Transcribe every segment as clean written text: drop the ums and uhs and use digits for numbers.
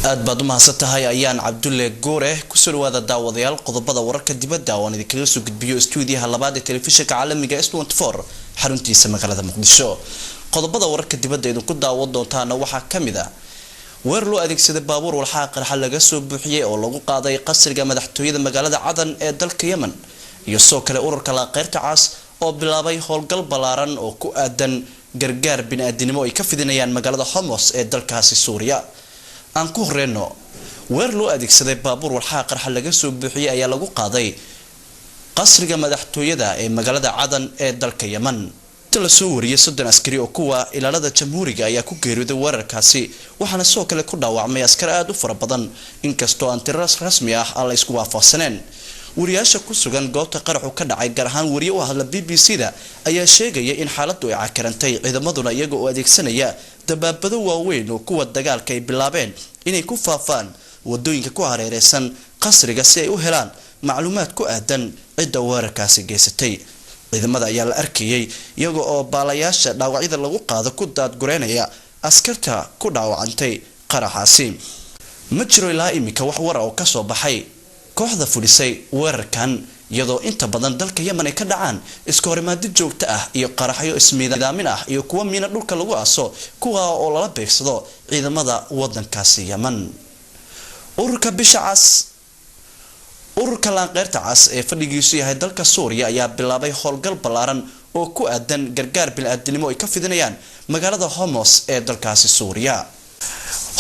aad baad u mahadsantahay ayaan Cabdulle Goore ku soo dhawaada daawadayaal qodobada wararka dibadda oo aan idinkaga soo gudbiyo stuudiyaha labaad ee telefishinka caalamiga S24 xaruntiisa magaalada Muqdisho qodobada wararka dibadda idinku daawan doontaan waxa kamid ah weer loo adeegsaday baabuur walxaa qarxa laga soo buuxiyay oo lagu qaaday qasriga madaxtooyada magaalada Cadan ee dalka Yemen iyo soo kale ururka la qeyrta cas oo bilaabay howlgal balaaran oo ku aadan gargaar bini'aadanimo ay ka fidinayaan magaalada Homs ee dalkaasi Suuriya aan ku horeyno weer loo adeegsaday baabuur walxaa qarxa laga soo buuxiyay ayaa lagu qaaday qasriga madaxtooyada ee magaalada Cadan ee dalka Yemen la soo wariyay 30 askari oo kuwa ilaalada jamhuuriga ayaa ku geeriyooday weerarkaasi waxaana soo kale ku dhaawacmay askar aad u fara badan inkastoo aan tiras rasmi ah la isku waafaqsaneen wariyaasha ku sugan goobta qaraxu ka dhacay gaar ahaan wariye u hadla BBC-da ayaa sheegaya in xaaladdu ay cakarantay ciidamaduna iyaga oo adeegsanaya dabaabado waaweyn oo kuwa dagaalka ay bilaabeen inay ku faafaan wadooyinka ku hareereysan qasriga si ay u helaan macluumaad ku aadan cidda weerarkaasi geysatay ciidamada ayaa la arkayay iyaga oo baalayaasha dhaawacyada lagu qaado ku daadgureynaya askarta ku dhaawacantay qaraxaasi ma jiro ilaa imika wax war oo ka soo baxay kooxda fulisay weerarkan iyadoo inta badan dalka Yemen ay ka dhacaan iska horimaad joogto ah iyo qaraxyo ismiidaamin ah iyo kuwa miina dhulka lagu aaso kuwa oo lala beegsado ciidamada wadankaasi Yemen ururka bishacas ururka la qeyrta cas ee fadhigiisu yahay dalka Suuriya ayaa bilaabay howlgal balaaran oo ku aadan gargaar bini'aadanimo ay ka fidinayaan magaalada Homs ee dalkaasi Suuriya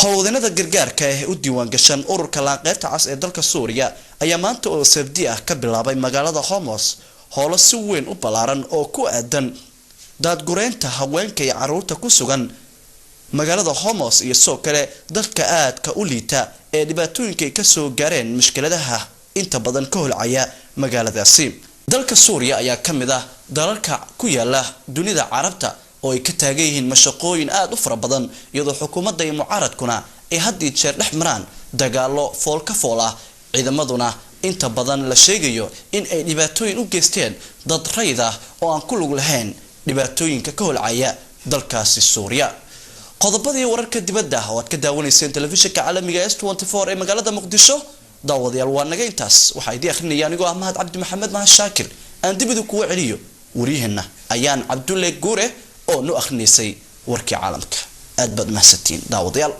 howlwadeennada gargaarka ee u diiwaan gashan ururka la qeyrta cas ee dalka Suuriya ayaa maanta oo sabti ah ka bilaabay magaalada Homs howlo si weyn u balaaran oo ku aadan daadgureynta haweenka iyo carruurta ku sugan magaalada Homs iyo soo kale dadka aadka u liita ee dhibaatooyinka ka soo gaareen mushkiladaha inta badan ka holcaya magaaladaasi dalka Suuriya ayaa kamid ah dalalka ku yaala dunida Carabta oo ay ka taagan yihiin mashaqooyin aad u fara badan iyadoo xukuumadda iyo mucaaradkuna ay had iyo jeer dhex maraan dagaalo fool ka fool ah ciidamaduna inta badan la sheegayo in ay dhibaatooyin u geysteen dad rayid ah oo aan ku lug lahayn dhibaatooyinka ka holcaya dalkaasi Suuriya qodobadii wararka dibadda oo aad ka daawanayseen telefishinka caalamiga S24 ee magaalada Muqdisho daawadayaal waa naga intaas waxa idin akhrinaya anigoo ah Mahad Cabdi Maxamed Shaakir aan dibadu kuwa celiyo wariyahana ayaan Cabdulle Goore oo noo akhrineysay warkii caalamka aad baad mahadsantiin daawadayaal